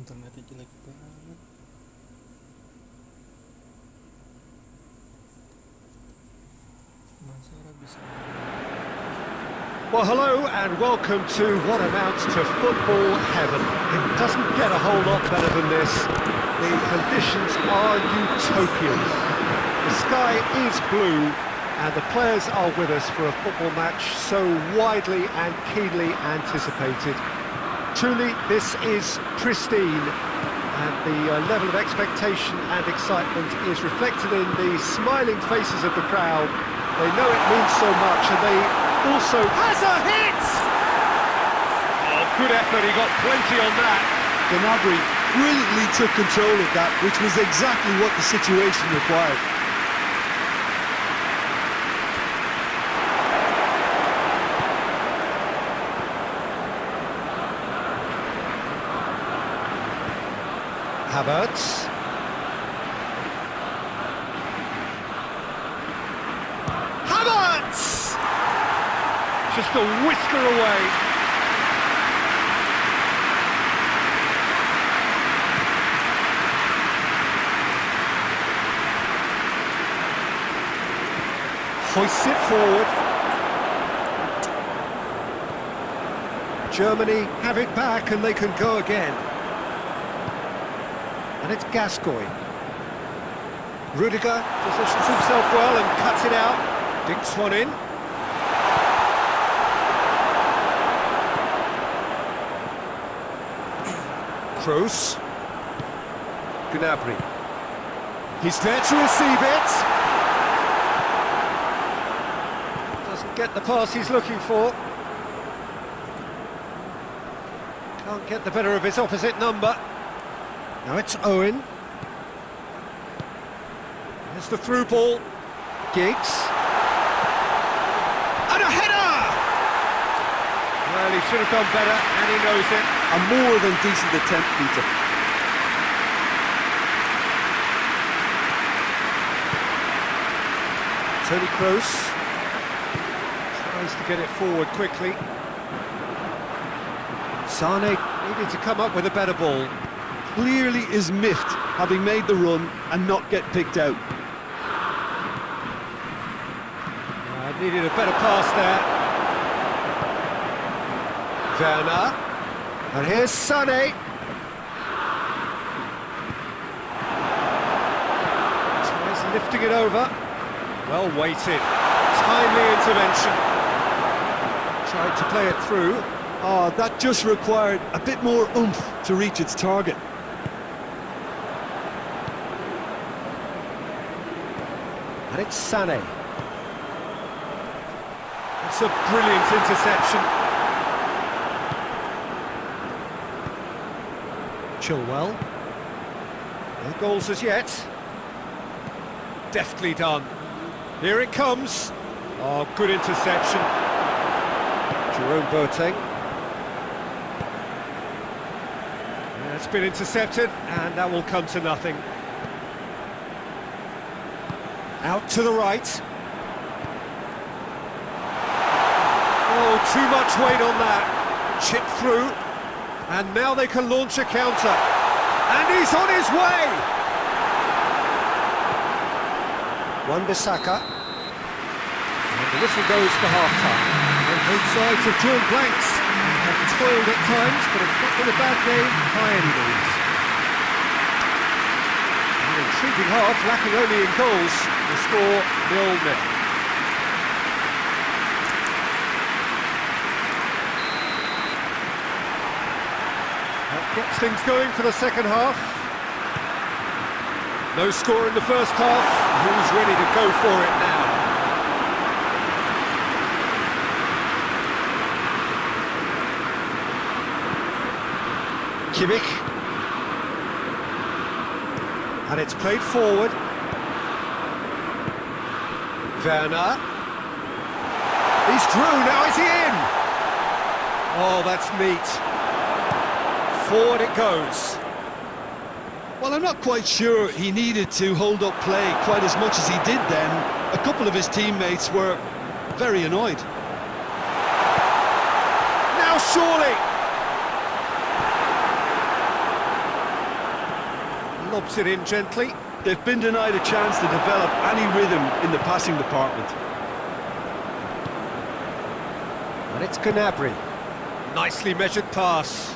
Internetnya jelek banget. Masara bisa. Well, hello and welcome to what amounts to football heaven. It doesn't get a whole lot better than this. The conditions are utopian. The sky is blue and the players are with us for a football match so widely and keenly anticipated. Truly, this is pristine, and the level of expectation and excitement is reflected in the smiling faces of the crowd. They know it means so much, and they also... Has a hit! Oh, good effort, he got plenty on that. Gnabry brilliantly took control of that, which was exactly what the situation required. Havertz. Havertz! Just a whisker away. Hoists it forward. Germany have it back and they can go again. And it's Gascoigne. Rudiger positions himself well and cuts it out. Dinks one in. Kroos. Gnabry. He's there to receive it. Doesn't get the pass he's looking for. Can't get the better of his opposite number. Now it's Owen. There's the through ball. Giggs. And a header! Well, he should have done better, and he knows it. A more than decent attempt, Peter. Toni Kroos tries to get it forward quickly. Sane needed to come up with a better ball. Clearly is miffed, having made the run and not get picked out. Needed a better pass there. Werner. And here's Sane. Tries lifting it over. Well weighted. Timely intervention. Tried to play it through. Oh, that just required a bit more oomph to reach its target. And it's Sané. It's a brilliant interception. Chilwell. No goals as yet. Deftly done. Here it comes. Oh, good interception. Jerome Boateng. Yeah, it's been intercepted, and that will come to nothing. Out to the right. Oh, too much weight on that. Chip through. And now they can launch a counter. And he's on his way! Wan-Bissaka. And the whistle goes for half-time. And both sides have drawn blanks. Have toiled at times, but it's not been a bad game by any means. An intriguing half, lacking only in goals. The score 0-0. Gets things going for the second half. No score in the first half. Who's ready to go for it now? Kimmich. And it's played forward. Werner. He's through, now is he in? Oh, that's neat. Forward it goes. Well, I'm not quite sure he needed to hold up play quite as much as he did then. A couple of his teammates were very annoyed. Now surely! Lobs it in gently. They've been denied a chance to develop any rhythm in the passing department. And it's Gnabry. Nicely measured pass.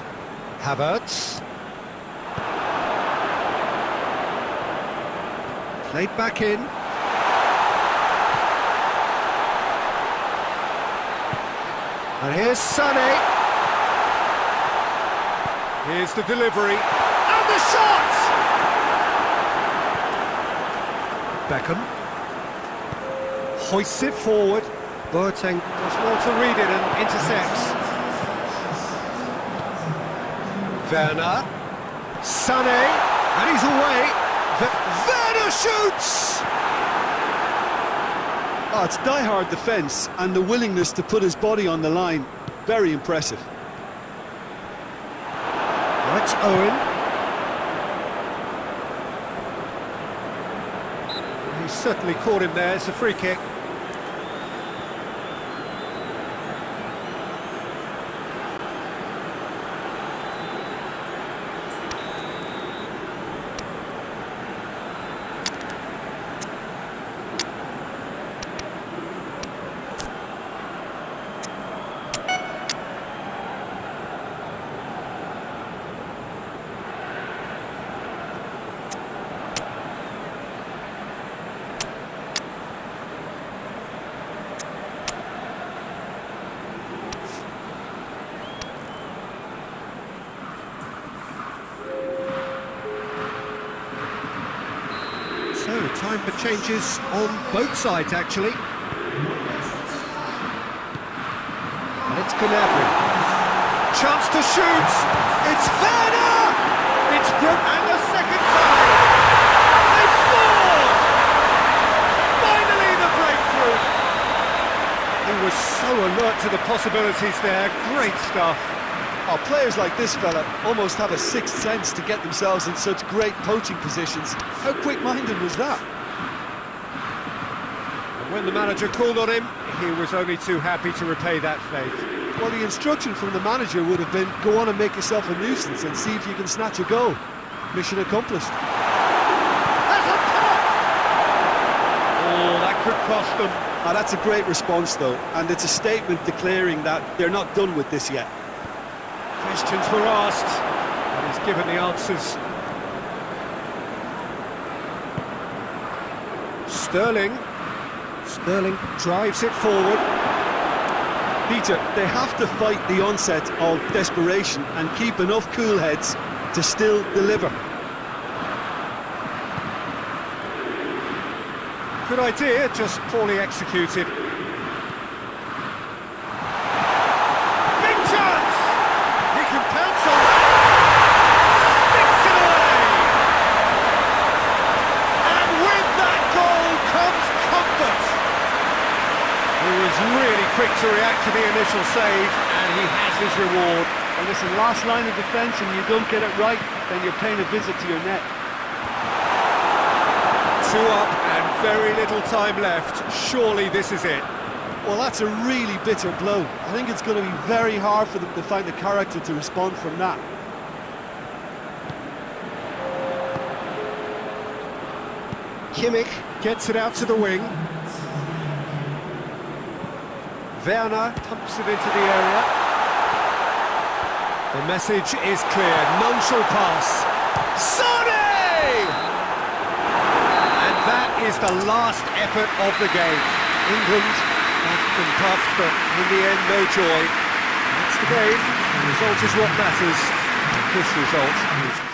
Havertz. Played back in. And here's Sané. Here's the delivery. And the shot! Beckham. Hoists it forward. Boateng does well to read it and intercepts. Werner. Sané. And he's away. Werner shoots! Oh, it's die-hard defence and the willingness to put his body on the line. Very impressive. That's Owen. He certainly caught him there. It's a free kick. So, time for changes on both sides, actually. And it's Gnabry. Chance to shoot! It's Werner! It's and the second time! They scored! Finally the breakthrough! He was so alert to the possibilities there. Great stuff. Oh, players like this fella almost have a sixth sense to get themselves in such great poaching positions. How quick-minded was that? And when the manager called on him, he was only too happy to repay that faith. Well, the instruction from the manager would have been, go on and make yourself a nuisance and see if you can snatch a goal. Mission accomplished. That's a pop! Oh, that could cost them. Oh, that's a great response, though, and it's a statement declaring that they're not done with this yet. Questions were asked, and he's given the answers. Sterling drives it forward. Peter, they have to fight the onset of desperation and keep enough cool heads to still deliver. Good idea, just poorly executed. Big chance! He can pounce on that! Sticks it away! And with that goal comes comfort! He was really quick to react to the initial save, and he has his reward. And listen, last line of defence and you don't get it right, then you're paying a visit to your net. 2 up and very little time left. Surely this is it. Well, that's a really bitter blow. I think it's going to be very hard for them to find the character to respond from that. Kimmich gets it out to the wing. Werner pumps it into the area. The message is clear. None shall pass. Sané! And that is the last effort of the game. England puffed and puffed, but in the end, no joy. That's the game. The result is what matters. And this result is...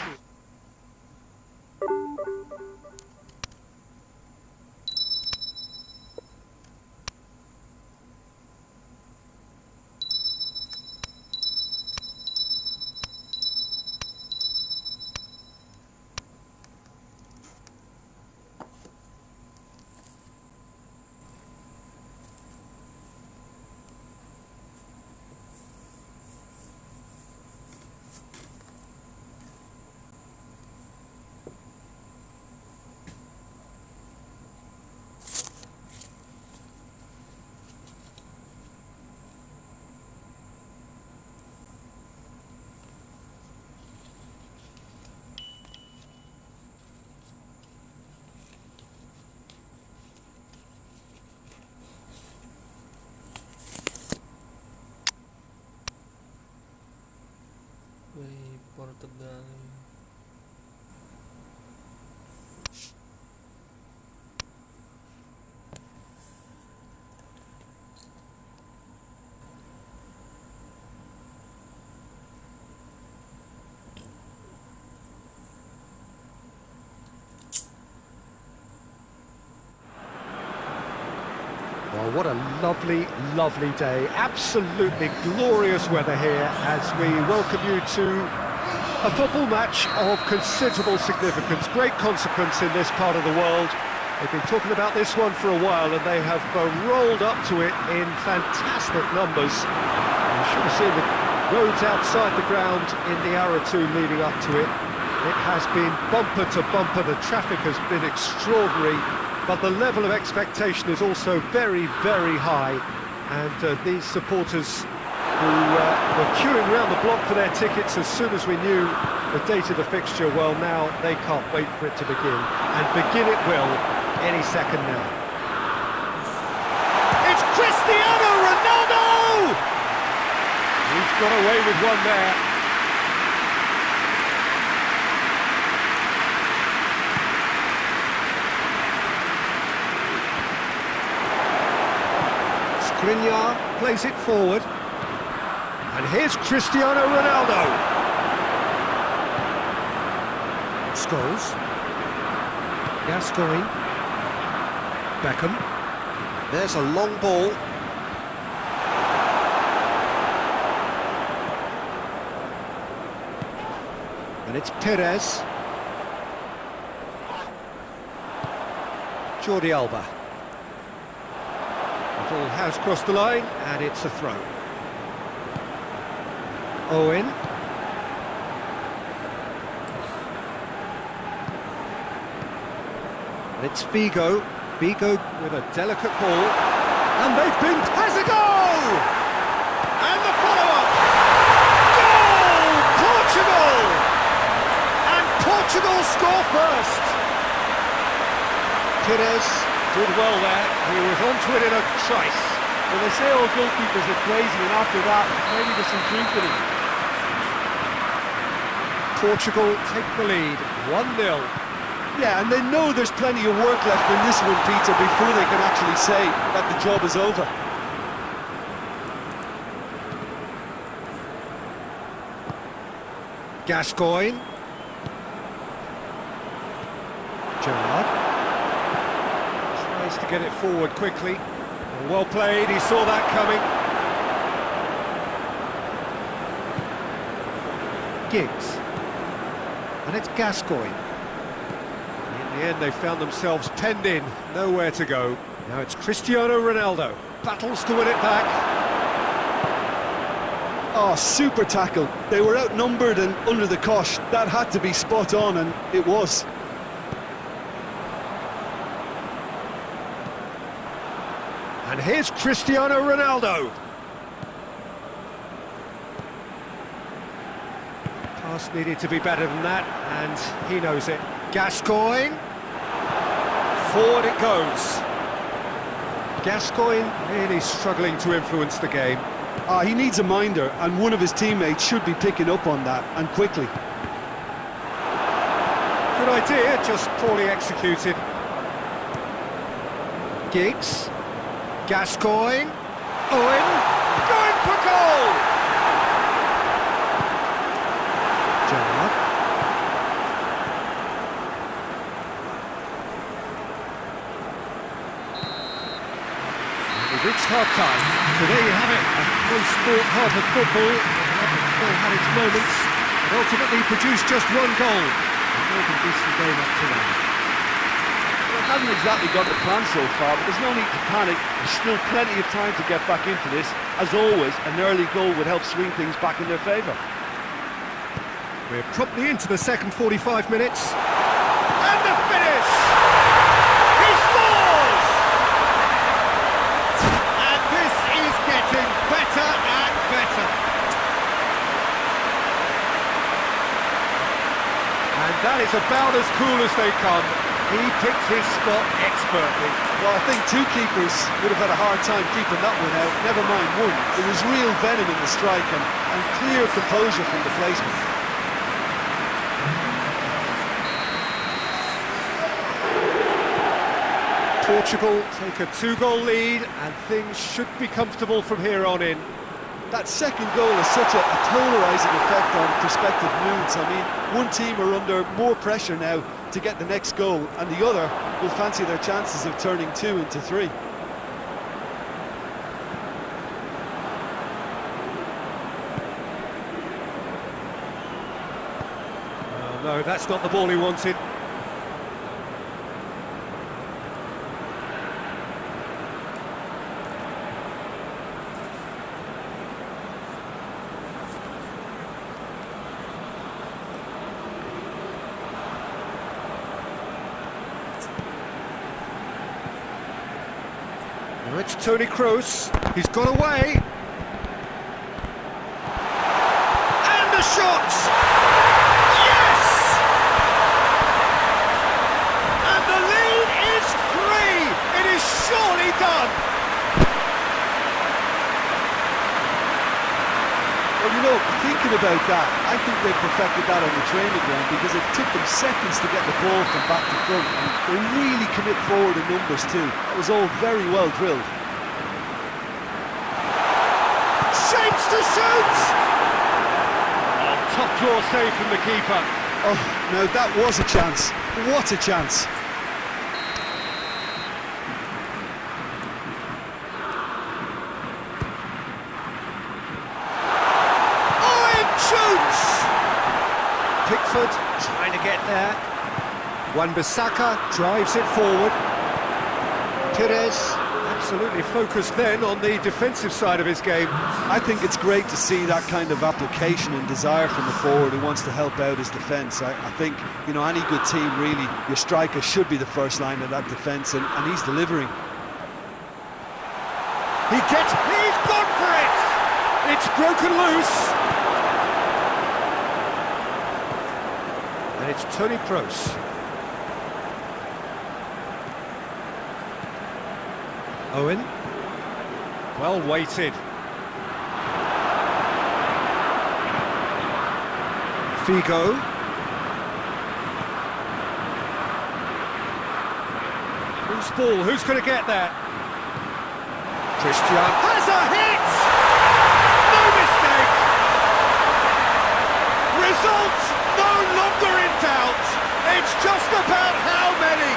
tegang. Well, what a lovely, lovely day. Absolutely glorious weather here as we welcome you to a football match of considerable significance, great consequence in this part of the world. They've been talking about this one for a while and they have rolled up to it in fantastic numbers. You should have seen the roads outside the ground in the hour or two leading up to it. It has been bumper to bumper, the traffic has been extraordinary. But the level of expectation is also very, very high. And these supporters who were queuing around the block for their tickets as soon as we knew the date of the fixture, well, now they can't wait for it to begin. And begin it will any second now. It's Cristiano Ronaldo! He's got away with one there. Skriniar plays it forward. And here's Cristiano Ronaldo. Scholes. Gascoigne. Beckham. There's a long ball. And it's Perez. Jordi Alba. The ball has crossed the line, and it's a throw. Owen. And it's Figo. Figo with a delicate ball. And they've been... Has a goal! And the follow-up! Goal! Portugal! And Portugal score first! Perez did well there. He was onto it in a trice. Well, they say all goalkeepers are crazy, and after that, maybe there's some truth in it. Portugal take the lead, 1-0. Yeah, and they know there's plenty of work left in this one, Peter, before they can actually say that the job is over. Gascoigne. Gerrard. Tries to get it forward quickly. Well played, he saw that coming. Giggs. And it's Gascoigne. In the end, they found themselves penned in, nowhere to go. Now it's Cristiano Ronaldo. Battles to win it back. Oh, super tackle. They were outnumbered and under the cosh. That had to be spot on, and it was. And here's Cristiano Ronaldo. Pass needed to be better than that, and he knows it. Gascoigne. Forward it goes. Gascoigne really struggling to influence the game. He needs a minder, and one of his teammates should be picking up on that, and quickly. Good idea, just poorly executed. Giggs. Gascoigne. Owen. Going for goal! Gerrard. We've reached half-time. So there you have it, a full-sport half of football. Still had its moments, but ultimately produced just one goal. A very decent game up to now. Well, it hasn't exactly got the plan so far, but there's no need to panic. There's still plenty of time to get back into this. As always, an early goal would help swing things back in their favour. We're promptly into the second 45 minutes. And the finish! He scores! And this is getting better and better. And that is about as cool as they come. He picked his spot expertly. Well, I think two keepers would have had a hard time keeping that one out, never mind one. There was real venom in the strike and clear composure from the placement. Portugal take a 2-goal lead, and things should be comfortable from here on in. That second goal has such a polarising effect on prospective moods. I mean, one team are under more pressure now to get the next goal, and the other will fancy their chances of turning 2 into 3. Oh, no, that's not the ball he wanted. Now it's Toni Kroos. He's got away. And the shot! Yes! And the lead is 3! It is surely done! Well, you know, thinking about that, I think they perfected that on the training ground because it took them seconds to get the ball from back to front. And they really commit forward in numbers too. That was all very well drilled. Shapes to shoot! Oh, top draw save from the keeper. Oh, now that was a chance. What a chance. Shoots! Pickford trying to get there. Wan-Bissaka drives it forward. Pires absolutely focused then on the defensive side of his game. I think it's great to see that kind of application and desire from the forward who wants to help out his defence. I think, you know, any good team really, your striker should be the first line of that defence, and he's delivering. He's gone for it! It's broken loose. And it's Toni Kroos. Owen. Well weighted. Figo. Who's ball? Who's going to get that? Christian has a hit! No mistake! Results no longer in doubt. It's just about how many.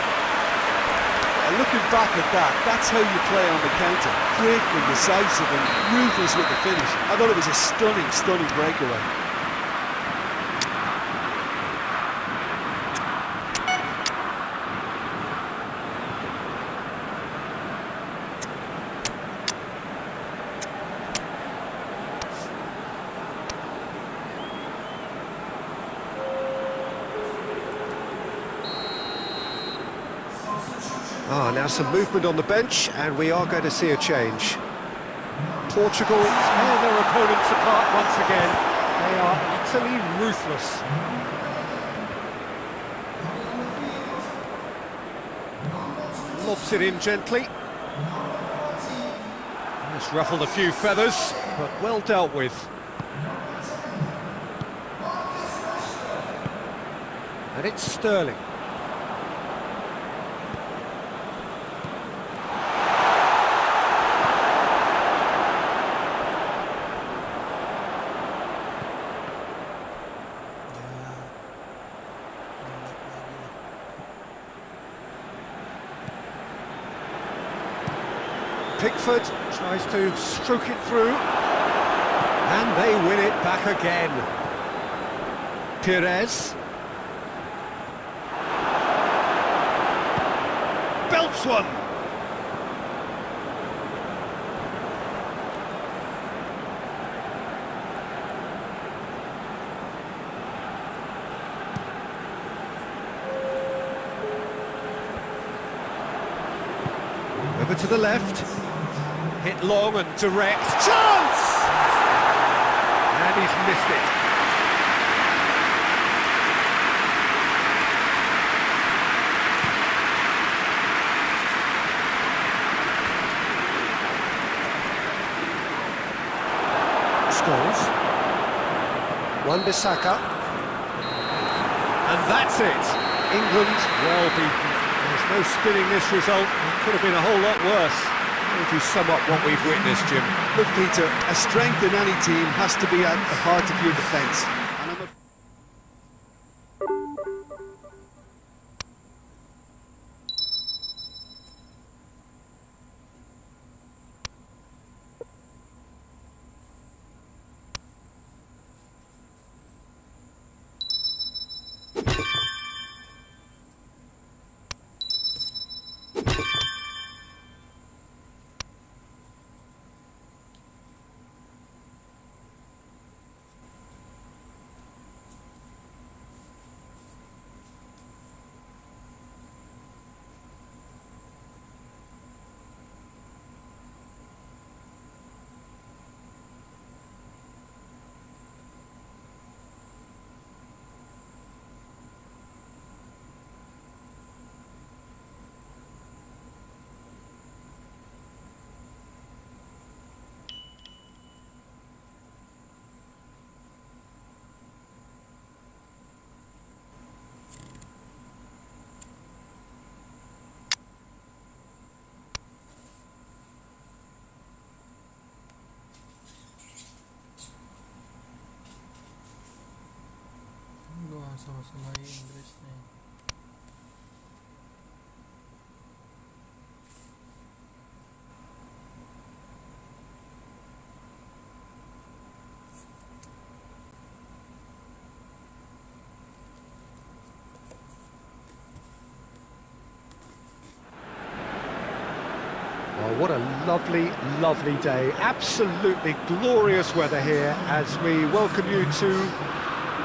Looking back at that, that's how you play on the counter. Quick and decisive and ruthless with the finish. I thought it was a stunning, stunning breakaway. Now some movement on the bench, and we are going to see a change. Portugal tear their opponents apart once again. They are utterly ruthless. Lobs it in gently. Just ruffled a few feathers, but well dealt with. And it's Sterling. Pickford tries to stroke it through, and they win it back again. Pires belts one. Over to the left. Hit long and direct. Chance! And he's missed it. Scores. Wan-Bissaka. And that's it. England well beaten. There's no spinning this result. It could have been a whole lot worse. How would you sum up what we've witnessed, Jim? Look, Peter, a strength in any team has to be at the heart of your defence. And I'm sama-sama Inggris nih. Oh, what a lovely, lovely day. Absolutely glorious weather here as we welcome you to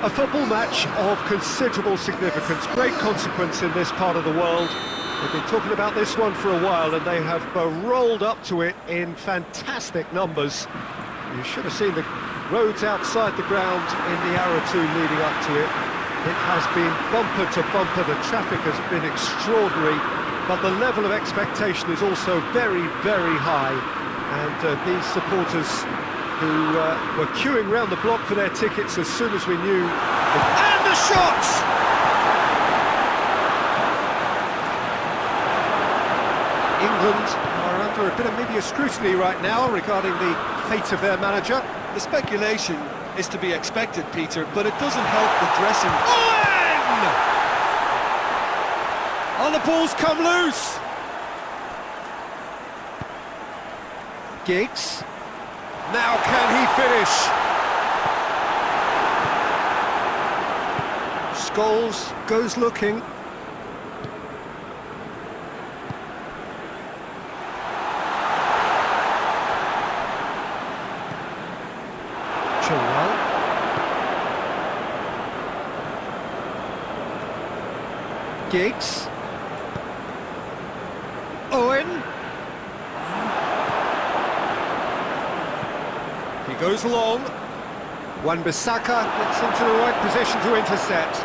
a football match of considerable significance, great consequence in this part of the world. They've been talking about this one for a while and they have rolled up to it in fantastic numbers. You should have seen the roads outside the ground in the hour or two leading up to it. It has been bumper to bumper, the traffic has been extraordinary, but the level of expectation is also very, very high. And these supporters who were queuing round the block for their tickets as soon as we knew. And the shot! England are under a bit of media scrutiny right now regarding the fate of their manager. The speculation is to be expected, Peter, but it doesn't help the dressing. Owen! And the ball's come loose. Giggs. Now can he finish? Scholes goes looking. Chilwell. Giggs. Owen. He goes long. Wan-Bissaka gets into the right position to intercept.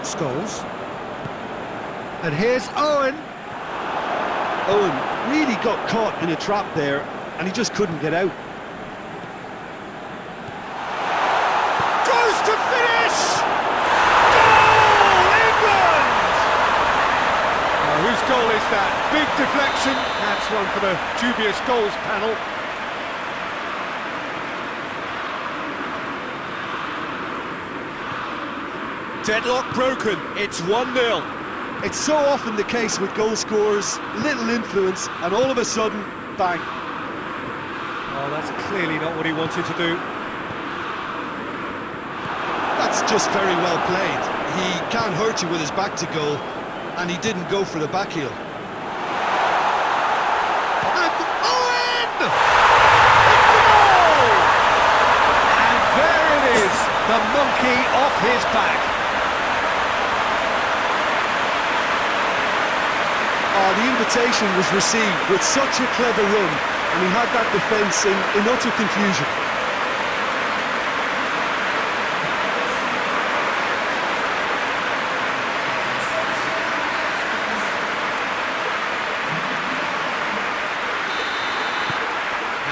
Scholes. And here's Owen. Owen really got caught in a trap there, and he just couldn't get out. Goes to finish! Goal, England! Now, whose goal is that? Big deflection. That's one for the dubious goals panel. Deadlock broken. It's 1-0. It's so often the case with goal scorers, little influence, and all of a sudden, bang. Oh, that's clearly not what he wanted to do. That's just very well played. He can't hurt you with his back to goal, and he didn't go for the back heel. And Owen! It's a goal! And there it is, the monkey off his back. Oh, the invitation was received with such a clever run, and he had that defence in utter confusion.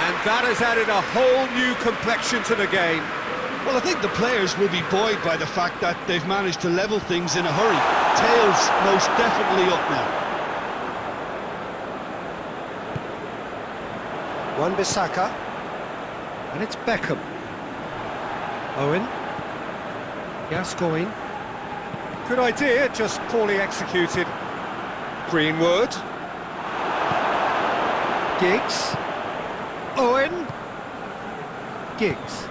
And that has added a whole new complexion to the game. Well, I think the players will be buoyed by the fact that they've managed to level things in a hurry. Tails most definitely up now. Wan-Bissaka, and it's Beckham. Owen. Gascoigne. Good idea, just poorly executed. Greenwood. Giggs. Owen. Giggs.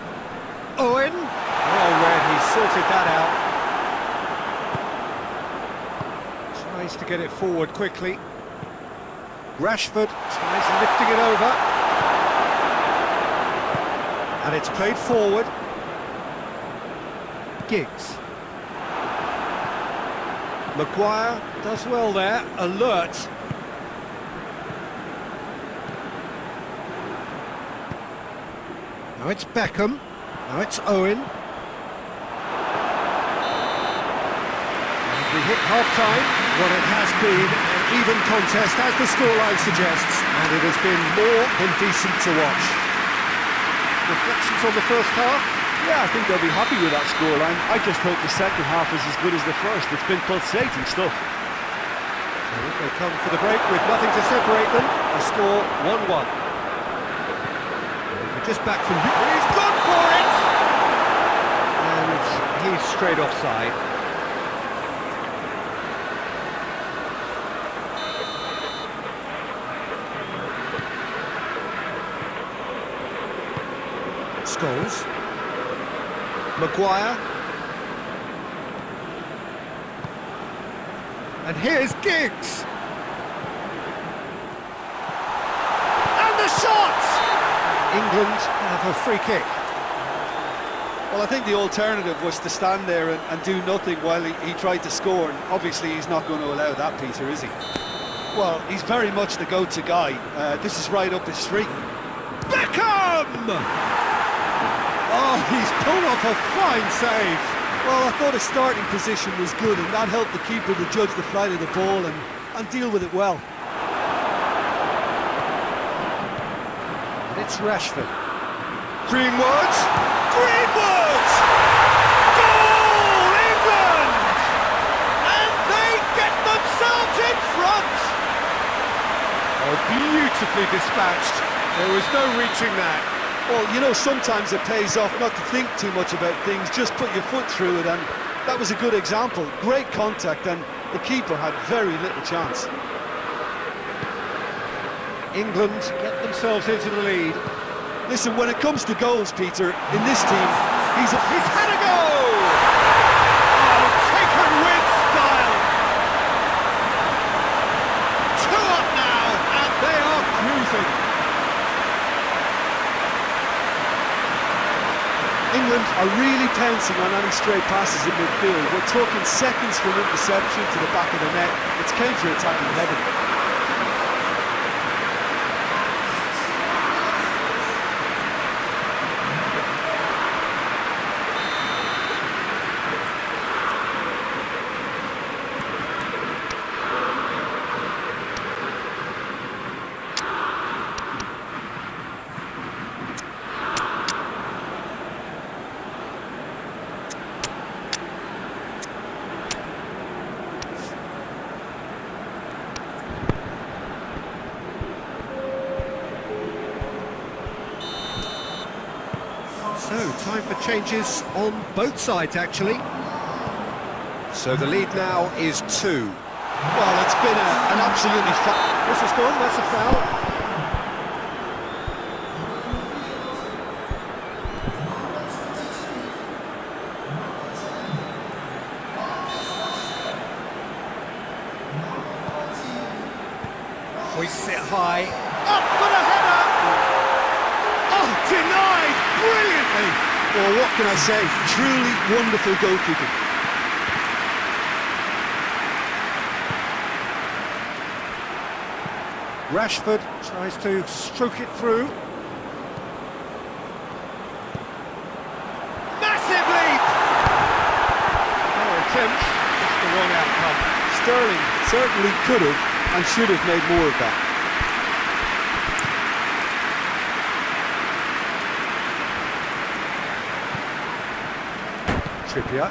Owen. Oh, Red, he sorted that out. Tries to get it forward quickly. Rashford tries lifting it over. And it's played forward. Giggs. Maguire does well there, alert. Now it's Beckham, now it's Owen. And we hit half-time. Well, it has been an even contest, as the scoreline suggests, and it has been more than decent to watch. Reflections on the first half? Yeah, I think they'll be happy with that scoreline. I just hope the second half is as good as the first. It's been pulsating stuff. So they come for the break with nothing to separate them. The score 1-1. Just back from... He's gone for it! And he's straight offside. Scholes. Maguire. And here's Giggs. And the shot! England have a free kick. Well, I think the alternative was to stand there and do nothing while he tried to score, and obviously he's not going to allow that, Peter, is he? Well, he's very much the go-to guy. This is right up his street. Beckham! Oh, he's pulled off a fine save. Well, I thought his starting position was good, and that helped the keeper to judge the flight of the ball and deal with it well. And it's Rashford. Greenwood! Greenwood! Goal, England! And they get themselves in front! Oh, beautifully dispatched. There was no reaching that. Well, you know, sometimes it pays off not to think too much about things, just put your foot through it, and that was a good example. Great contact, and the keeper had very little chance. England get themselves into the lead. Listen, when it comes to goals, Peter, in this team, he's had a goal! Oh, taken with style! 2 up now, and they are cruising. England are really pouncing on any stray passes in midfield. We're talking seconds from interception to the back of the net. It's counter-attacking heaven. So, time for changes on both sides, actually. So the lead now is 2. Well, it's been an absolutely... This is gone, that's a foul. Hoists it high. Up for the header! Oh, denied brilliantly! Well, what can I say? Truly wonderful goalkeeping. Rashford tries to stroke it through. Massive leap! No attempt, just the wrong outcome. Sterling certainly could have and should have made more of that. Trippier.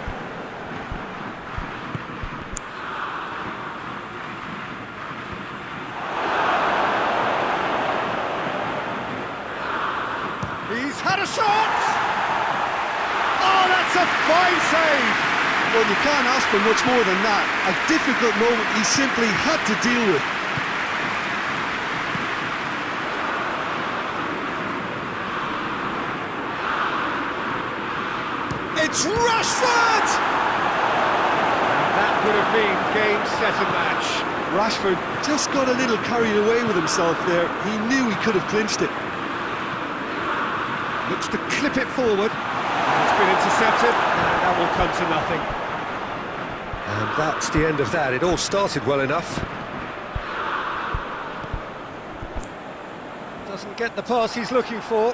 He's had a shot! Oh, that's a fine save! Well, you can't ask for much more than that. A difficult moment he simply had to deal with. It's Rashford! And that would have been game, set and match. Rashford just got a little carried away with himself there. He knew he could have clinched it. Looks to clip it forward. It's been intercepted, and that will come to nothing. And that's the end of that. It all started well enough. Doesn't get the pass he's looking for.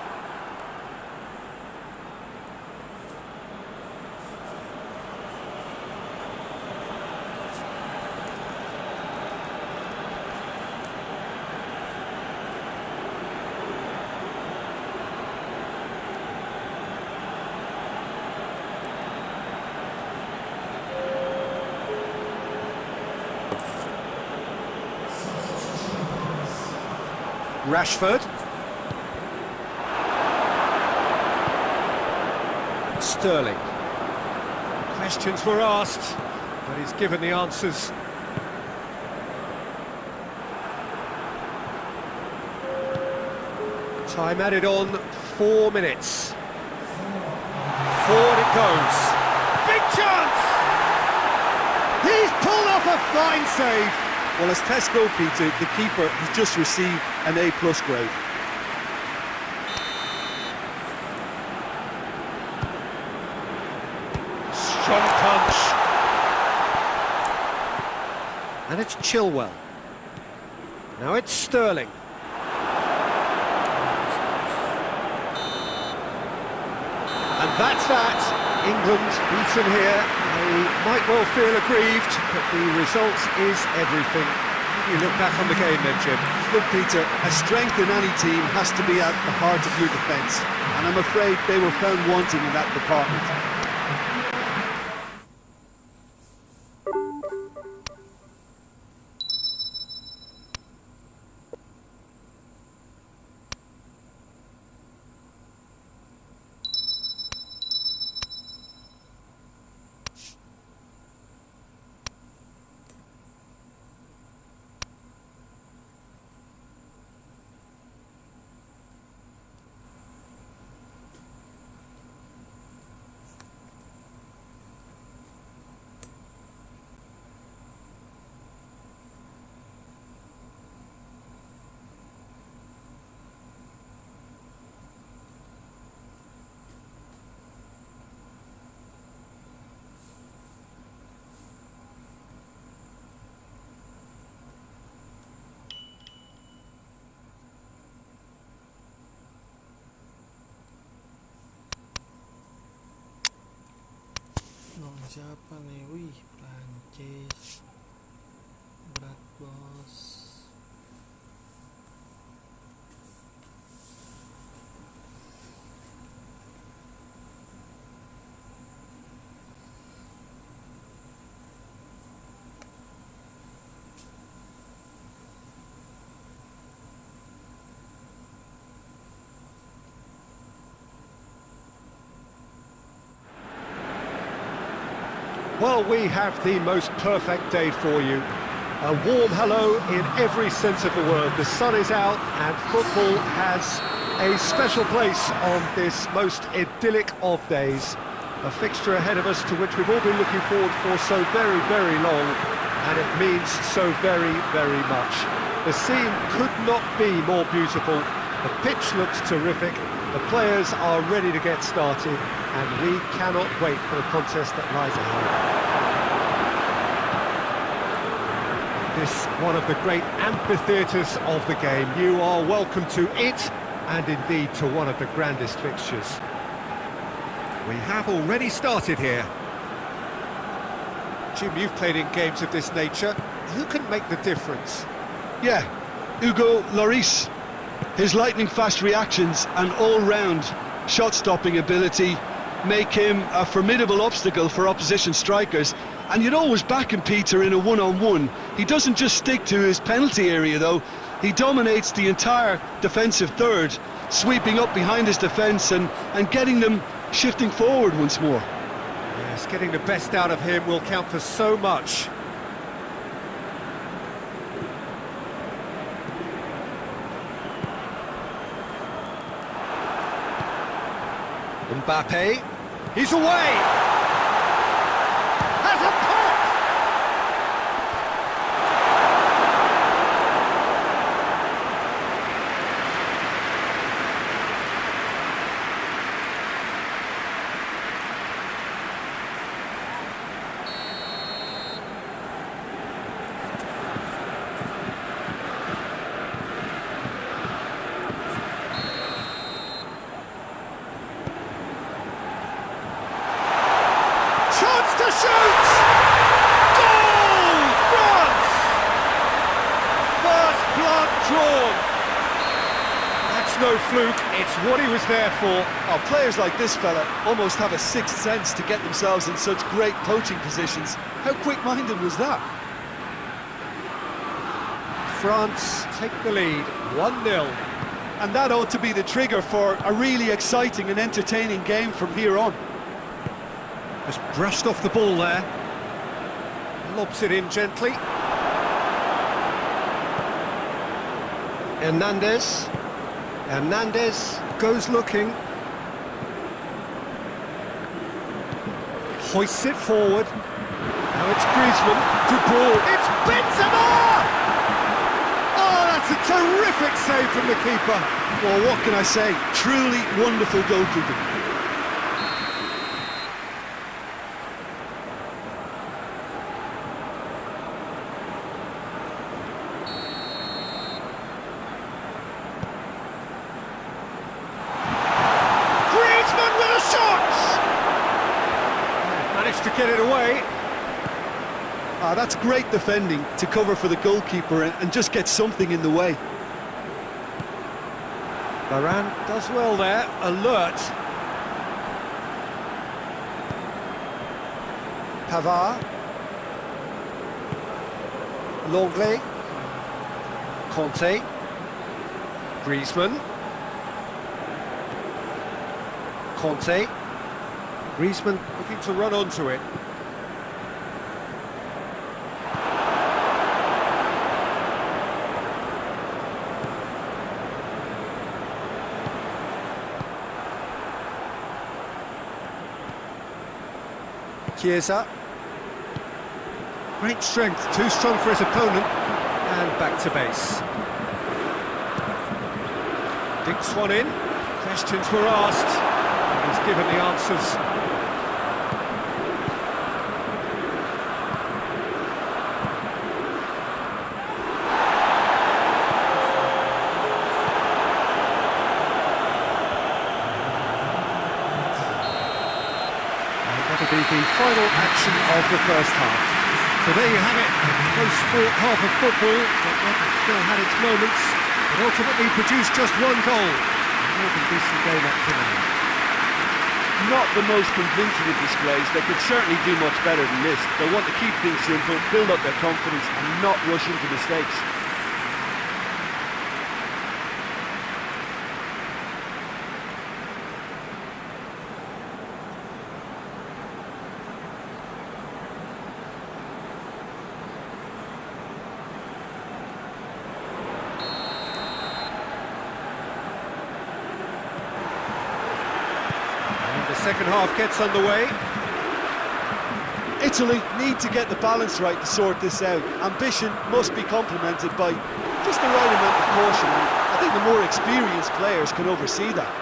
Rashford. Sterling. Questions were asked, but he's given the answers. Time added on, 4 minutes. Forward it goes. Big chance! He's pulled off a fine save. Well, as tests go, Peter, the keeper has just received an A+ grade. Strong punch. And it's Chilwell. Now it's Sterling. And that's that. England beaten here. They might well feel aggrieved, but the result is everything. You look back on the game then, Jim. Look, Peter, a strength in any team has to be at the heart of your defence, and I'm afraid they were found wanting in that department. Siapa nih? Wih, Prancis. Berat, bos. Well, we have the most perfect day for you. A warm hello in every sense of the word. The sun is out and football has a special place on this most idyllic of days. A fixture ahead of us to which we've all been looking forward for so very, very long, and it means so very, very much. The scene could not be more beautiful. The pitch looks terrific. The players are ready to get started, and we cannot wait for the contest that lies ahead. This one of the great amphitheatres of the game. You are welcome to it, and indeed to one of the grandest fixtures. We have already started here. Jim, you've played in games of this nature. Who can make the difference? Yeah, Hugo Lloris. His lightning-fast reactions and all-round shot-stopping ability make him a formidable obstacle for opposition strikers. And you'd always back him, Peter, in a one-on-one. He doesn't just stick to his penalty area, though. He dominates the entire defensive third, sweeping up behind his defence and getting them shifting forward once more. Yes, getting the best out of him will count for so much. Mbappe, he's away! Has a pop! To shoot! Goal! France! First blood drawn. That's no fluke, it's what he was there for. Oh, players like this fella almost have a sixth sense to get themselves in such great poaching positions. How quick-minded was that? France take the lead, 1-0. And that ought to be the trigger for a really exciting and entertaining game from here on. Just brushed off the ball there. Lobs it in gently. Hernandez. Hernandez goes looking. Hoists it forward. Now it's Griezmann. Good ball. It's Benzema! Oh, that's a terrific save from the keeper. Well, what can I say? Truly wonderful goalkeeping. To get it away. That's great defending to cover for the goalkeeper and just get something in the way. Varane does well there, alert. Pavard. Longley. Conte. Griezmann. Conte. Griezmann looking to run onto it. Chiesa. Great strength, too strong for his opponent. And back to base. Dinks one in. Questions were asked. And he's given the answers. That'll be the final action of the first half. So there you have it, close sport half of football, but one that still had its moments, but ultimately produced just one goal. More than decent game up to now. Not the most convincing of displays. They could certainly do much better than this. They'll want to keep things simple, build up their confidence and not rush into mistakes. Second half gets underway. Italy need to get the balance right to sort this out. Ambition must be complemented by just the right amount of caution. I think the more experienced players can oversee that.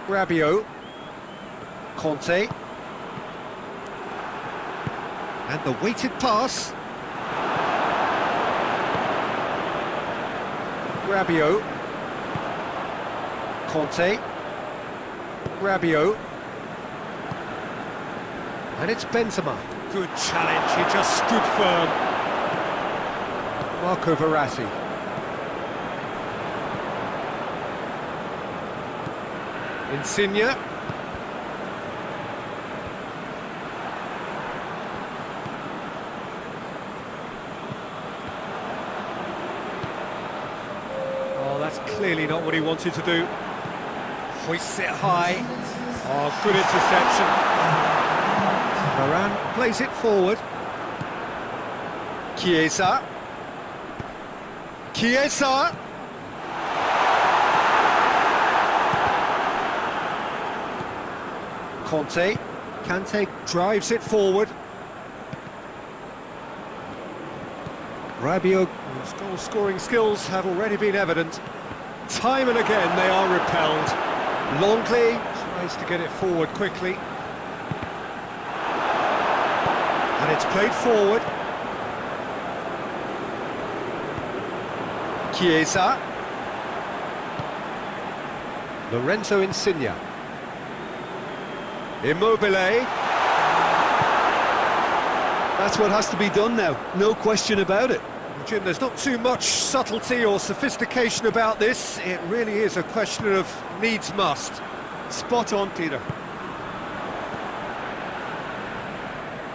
Rabiot. Conte. And the weighted pass. Rabiot. Conte. Rabiot. And it's Benzema. Good challenge, he just stood firm. Marco Verratti. Insigne. Oh, that's clearly not what he wanted to do. Hoists it high. Oh, good interception. Varane plays it forward. Chiesa. Chiesa. Kante drives it forward. Rabiot, whose goal-scoring skills have already been evident. Time and again they are repelled. Longley tries to get it forward quickly. And it's played forward. Chiesa. Lorenzo Insigne. Immobile. That's what has to be done now, no question about it. Jim, there's not too much subtlety or sophistication about this. It really is a question of needs must. Spot on, Peter.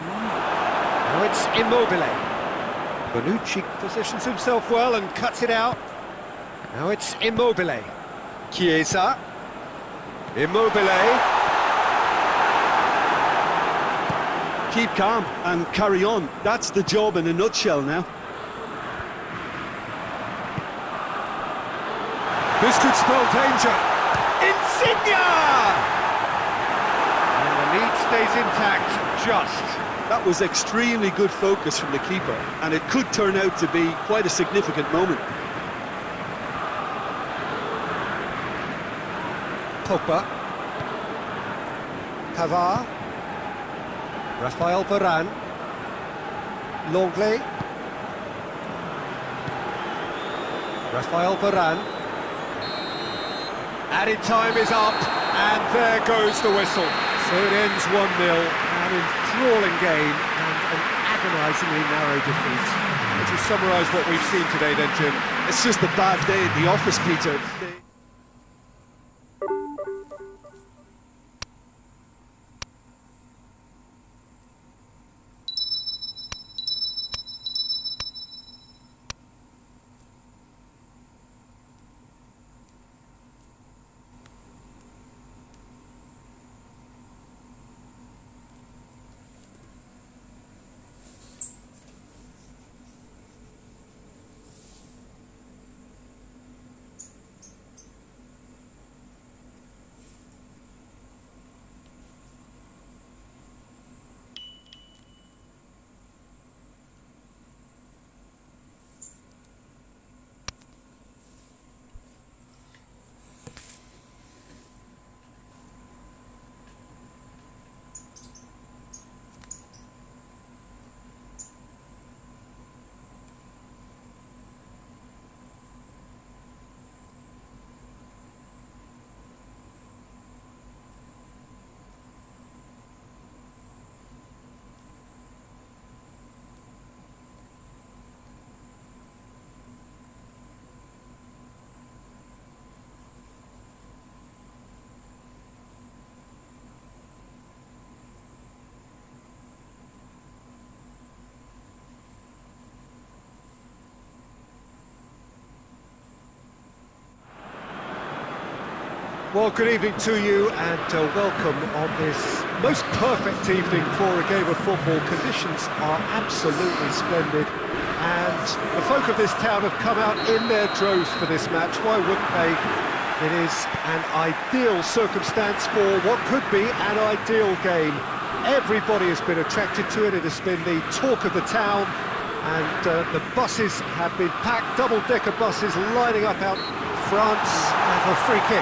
Now it's Immobile. Bonucci positions himself well and cuts it out. Now it's Immobile. Chiesa. Immobile. Keep calm and carry on. That's the job in a nutshell now. This could spell danger. Insigne! And the lead stays intact, just. That was extremely good focus from the keeper, and it could turn out to be quite a significant moment. Pogba. Pavard. Raphael Varane. Longley. Raphael Varane. Added time is up, and there goes the whistle. So it ends 1-0, an enthralling game and an agonisingly narrow defeat. Would you summarise what we've seen today then, Jim? It's just a bad day at the office, Peter. Well, good evening to you and welcome on this most perfect evening for a game of football. Conditions are absolutely splendid and the folk of this town have come out in their droves for this match. Why wouldn't they? It is an ideal circumstance for what could be an ideal game. Everybody has been attracted to it. It has been the talk of the town and the buses have been packed, double-decker buses lining up out France for a free kick.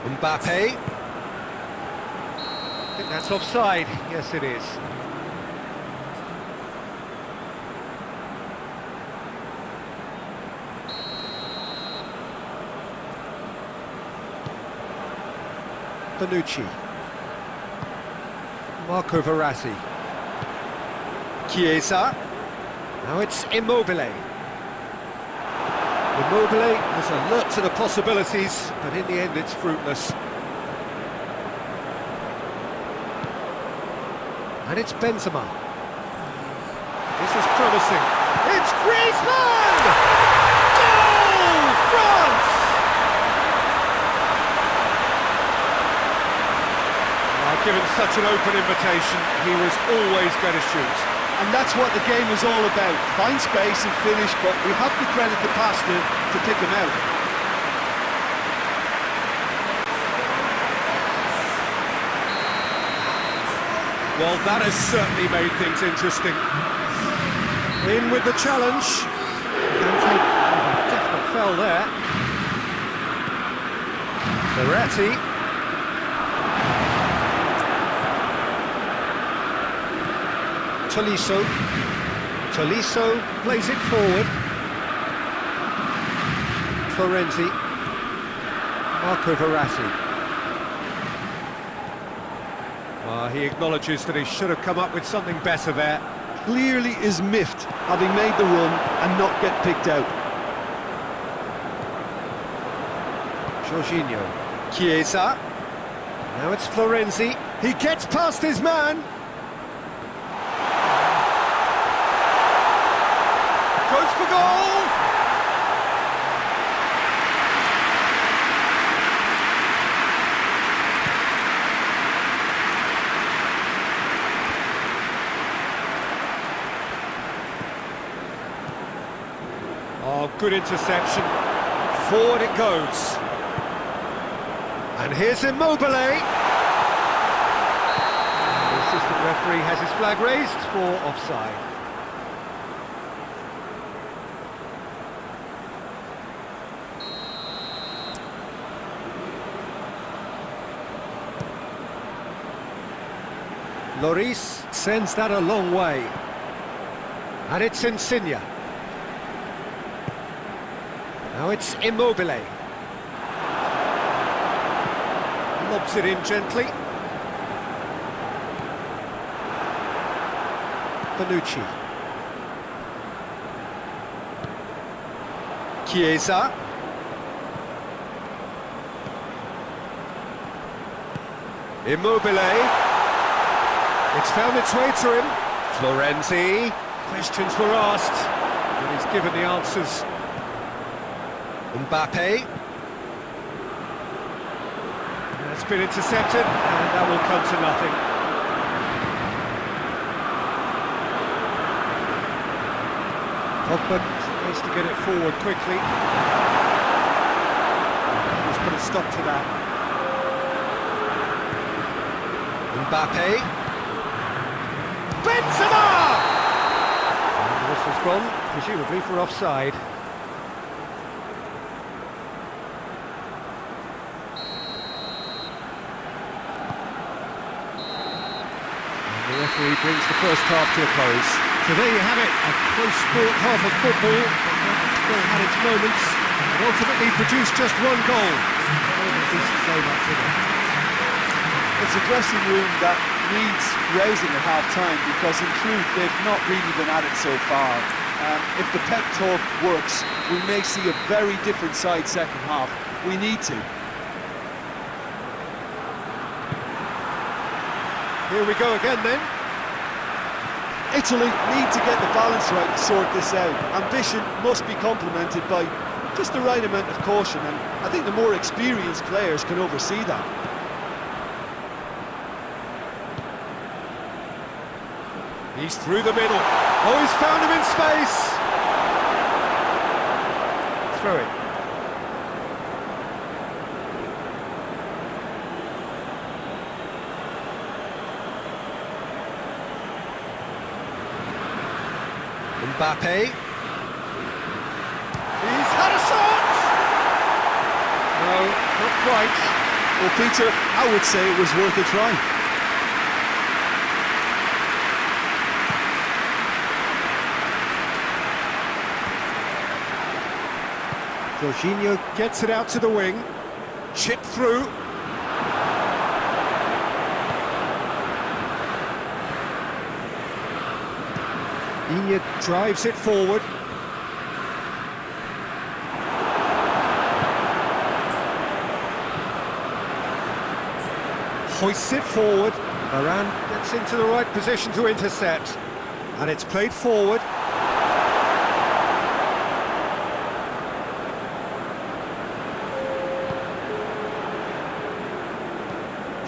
Mbappe. I think that's offside. Yes, it is. Bonucci. Marco Verratti. Chiesa. Now it's Immobile. Immobile was alert to the possibilities, but in the end it's fruitless. And it's Benzema. This is promising. It's Griezmann! Goal! France! Given such an open invitation, he was always going to shoot. And that's what the game is all about. Find space and finish, but we have to credit the passer to pick him out. Well, that has certainly made things interesting. In with the challenge. Kante, definite foul there. Verratti. Tolisso plays it forward. Florenzi. Marco Verratti. He acknowledges that he should have come up with something better there. Clearly is miffed, having made the run and not get picked out. Jorginho. Chiesa. Now it's Florenzi. He gets past his man. Goes for goal! Oh, good interception. Forward it goes. And here's Immobile. The assistant referee has his flag raised for offside. Lloris sends that a long way. And it's Insigne. Now it's Immobile. Lobs it in gently. Bonucci. Chiesa. Immobile. It's found its way to him. Florenzi. Questions were asked, and he's given the answers. Mbappe. That's been intercepted, and that will come to nothing. Pogba needs to get it forward quickly. He's put a stop to that. Mbappe. Benzema! And the whistle's gone, presumably for offside. And the referee brings the first half to a close. So there you have it, a close sport half of football, but still had its moments, and ultimately produced just one goal. A decent game up to them. It's a dressing room that needs rousing at half-time, because in truth they've not really been at it so far. If the pep talk works, we may see a very different side second half. We need to. Here we go again then. Italy need to get the balance right to sort this out. Ambition must be complemented by just the right amount of caution, and I think the more experienced players can oversee that. He's through the middle. Oh, he's found him in space. Throw it. Mbappe. He's had a shot! No, not quite. Well, Peter, I would say it was worth a try. Jorginho gets it out to the wing. Chip through. Enya drives it forward. Hoists it forward. Varane gets into the right position to intercept. And it's played forward.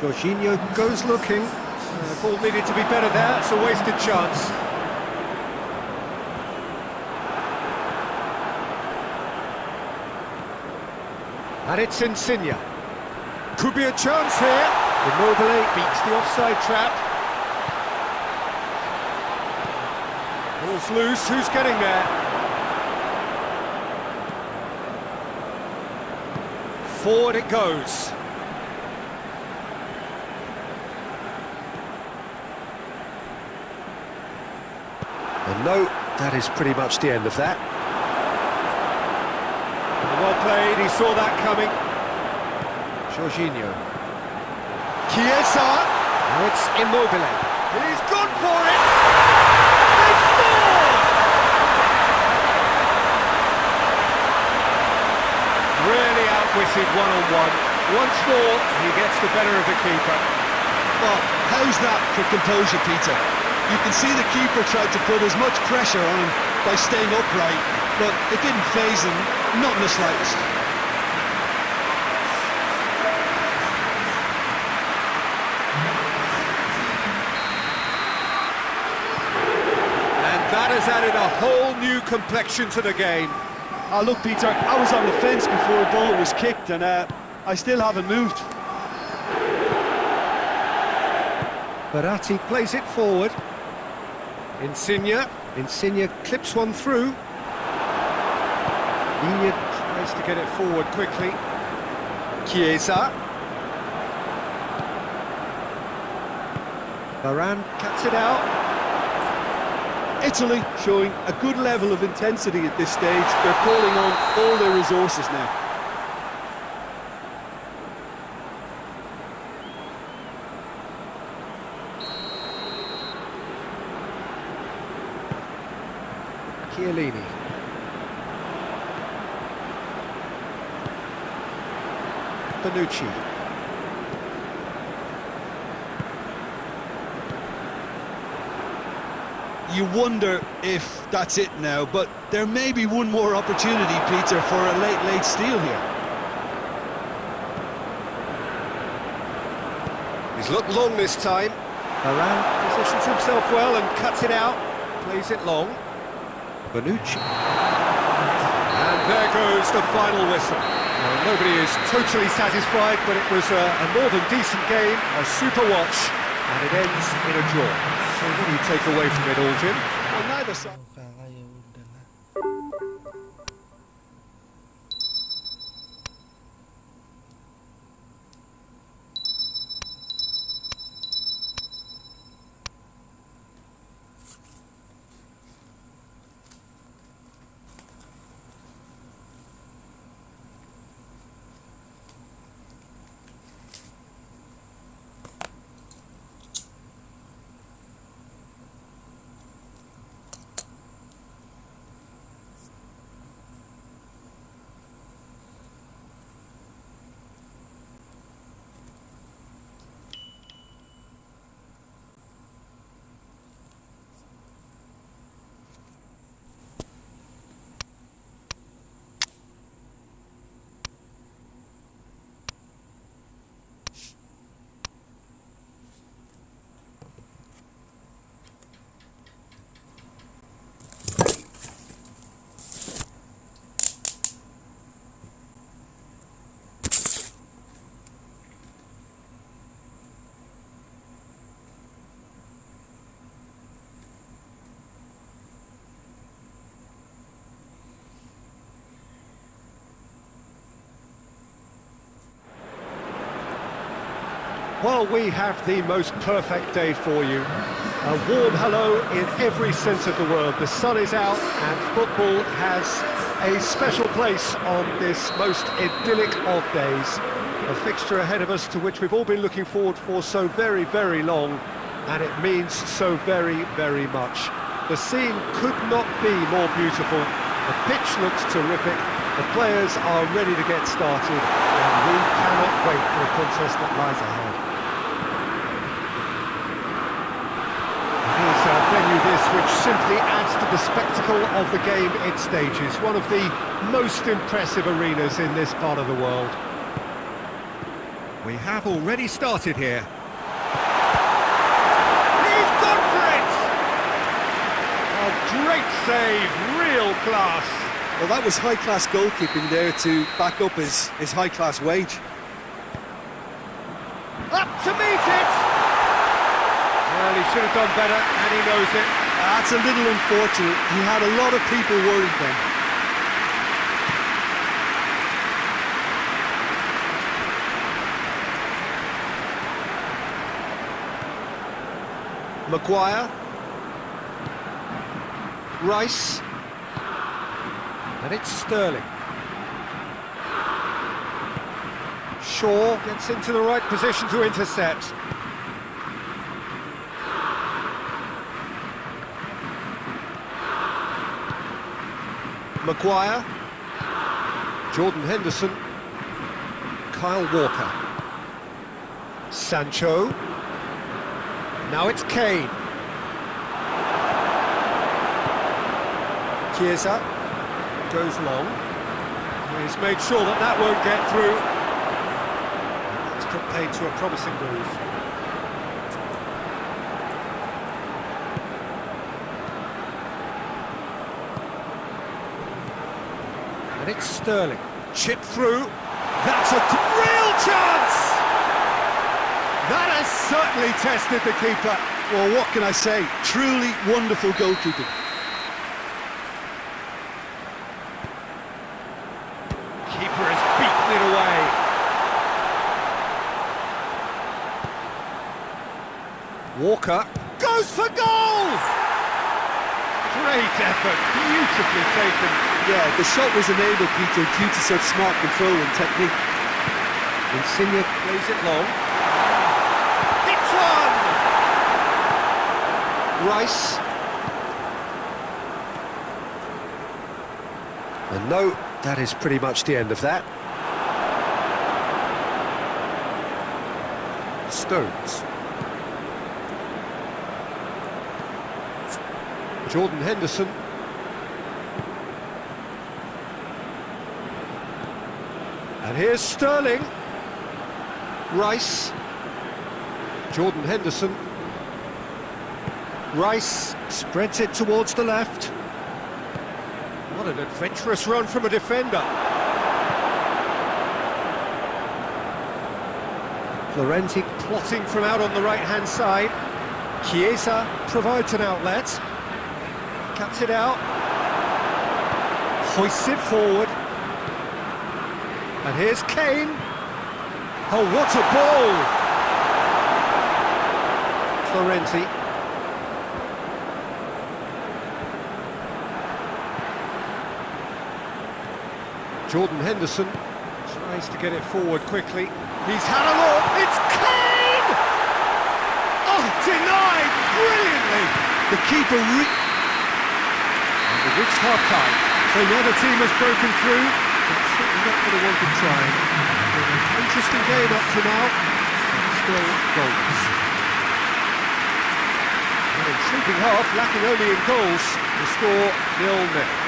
Jorginho goes looking. Ball needed to be better there, it's a wasted chance. And it's Insigne. Could be a chance here. Immobile beats the offside trap. Ball's loose, who's getting there? Forward it goes. And no, that is pretty much the end of that. Well played, he saw that coming. Jorginho. Chiesa. Now it's Immobile. He's gone for it! They scored! Really outwitted one-on-one. Once more, he gets the better of the keeper. Well, how's that for composure, Peter? You can see the keeper tried to put as much pressure on him by staying upright, but it didn't faze him, not in the slightest. And that has added a whole new complexion to the game. Oh, look, Peter, I was on the fence before the ball was kicked, and I still haven't moved. Verratti plays it forward. Insigne clips one through. Enya tries to get it forward quickly. Chiesa. Varane cuts it out. Italy showing a good level of intensity at this stage. They're calling on all their resources now. Chiellini. Bonucci. You wonder if that's it now, but there may be one more opportunity, Peter, for a late steal here. He's looked long this time. Varane positions himself well and cuts it out. Plays it long. Bonucci. And there goes the final whistle. Nobody is totally satisfied, but it was a more than decent game, a super watch, and it ends in a draw. So what do you take away from it all, Jim? On neither side. Kalau kalah ya udahlah. Well, we have the most perfect day for you. A warm hello in every sense of the word. The sun is out and football has a special place on this most idyllic of days. A fixture ahead of us to which we've all been looking forward for so very, very long, and it means so very, very much. The scene could not be more beautiful. The pitch looks terrific. The players are ready to get started, and we cannot wait for the contest that lies ahead. It is a venue this which simply adds to the spectacle of the game it stages. One of the most impressive arenas in this part of the world. We have already started here. He's gone for it! A great save, real class. Well, that was high-class goalkeeping there to back up his high-class wage. Up to meet it! Well, he should have done better, and he knows it. That's a little unfortunate. He had a lot of people worried then. Maguire. Rice. And it's Sterling. Shaw gets into the right position to intercept. Maguire. Jordan Henderson. Kyle Walker. Sancho. Now it's Kane. Chiesa goes long. He's made sure that that won't get through. That's put paid to a promising move. And it's Sterling. Chip through. That's a real chance! That has certainly tested the keeper. Well, what can I say? Truly wonderful goalkeeping. Keeper has beaten it away. Walker goes for goal! Great effort, beautifully taken. Yeah, the shot was enabled, Peter, due to such smart control and technique. Insigne plays it long. Hits one! Rice. And no, that is pretty much the end of that. Stones. Jordan Henderson. And here's Sterling. Rice. Jordan Henderson. Rice spreads it towards the left. What an adventurous run from a defender. Florenzi plotting from out on the right-hand side. Chiesa provides an outlet. Cuts it out. Hoists it forward. And here's Kane. Oh, what a ball! Florenzi. Jordan Henderson tries to get it forward quickly. He's had a look. It's Kane! Oh, denied brilliantly. The keeper And we've reached half-time. So the other team has broken through. It's certainly not going to want to try. Been an interesting game up to now. Still goals. An intriguing half, lacking only in goals. The score 0-0.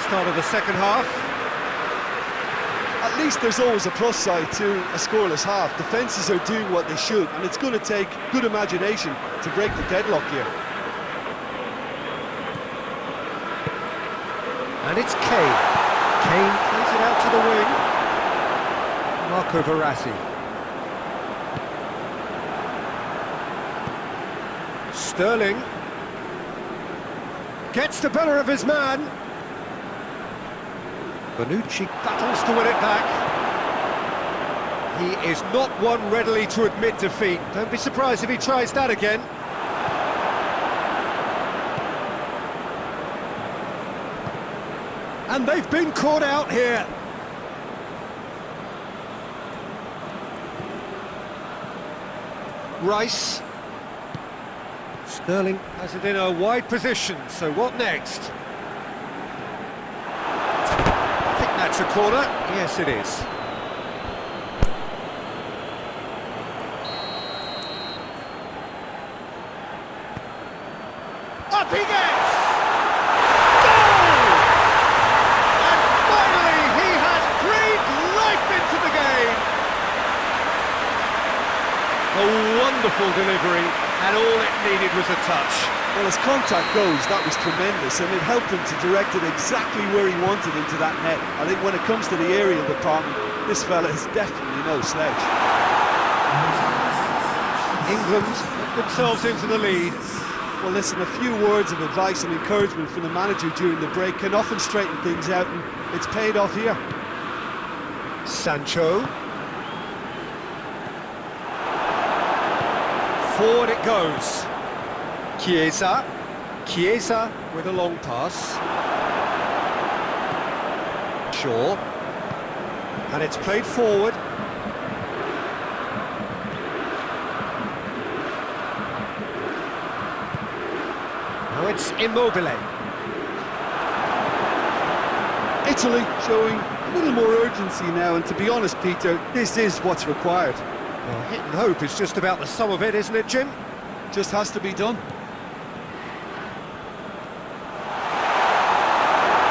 Start of the second half. At least there's always a plus side to a scoreless half. Defences are doing what they should, and it's going to take good imagination to break the deadlock here. And it's Kane. Kane plays it out to the wing. Marco Verratti. Sterling gets the better of his man. Bonucci battles to win it back. He is not one readily to admit defeat. Don't be surprised if he tries that again. And they've been caught out here. Rice. Sterling has it in a wide position, so what next? I think that's a corner. Yes, it is. Up he gets! Goal! And finally he has breathed life into the game! A wonderful delivery, and all it needed was a touch. Well, as contact goes, that was tremendous, and it helped him to direct it exactly where he wanted into that net. I think when it comes to the aerial department, this fella is definitely no slouch. England put themselves into the lead. Well, listen, a few words of advice and encouragement from the manager during the break can often straighten things out, and it's paid off here. Sancho. Forward it goes. Chiesa. Chiesa with a long pass. Shaw. And it's played forward. Now it's Immobile. Italy showing a little more urgency now, and to be honest, Peter, this is what's required. Well, hit and hope is just about the sum of it, isn't it, Jim? Just has to be done.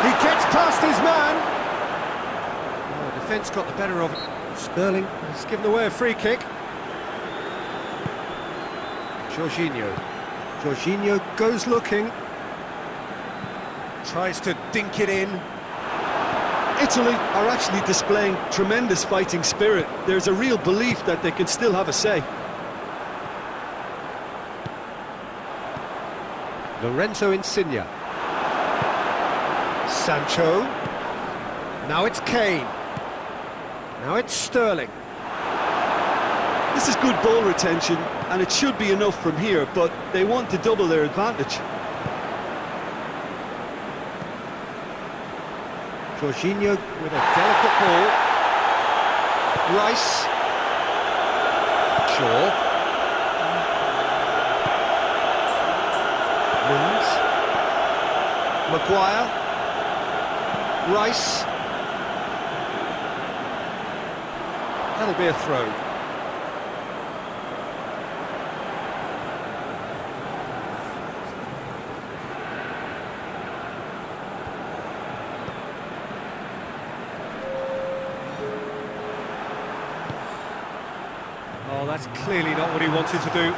He gets past his man. Oh, defence got the better of it. Sterling has given away a free kick. Jorginho. Jorginho goes looking. Tries to dink it in. Italy are actually displaying tremendous fighting spirit. There's a real belief that they can still have a say. Lorenzo Insigne. Sancho. Now it's Kane. Now it's Sterling. This is good ball retention, and it should be enough from here, but they want to double their advantage. Jorginho with a delicate ball. Rice. Shaw. Mins. Maguire. Rice. That'll be a throw. Oh, that's clearly not what he wanted to do.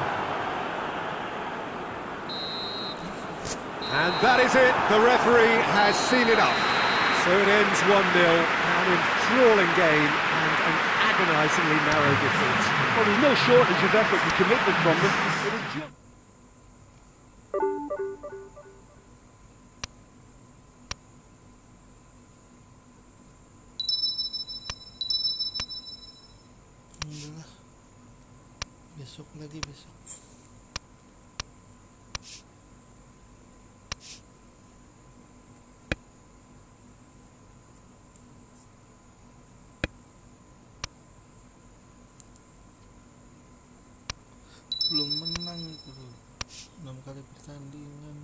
And that is it. The referee has seen it up. So it ends 1-0, an enthralling game and an agonisingly narrow defeat. Well, there's no shortage of effort and commitment from them. It is just... Alhamdulillah. Besok lagi, besok. Belum menang itu 6 kali pertandingan.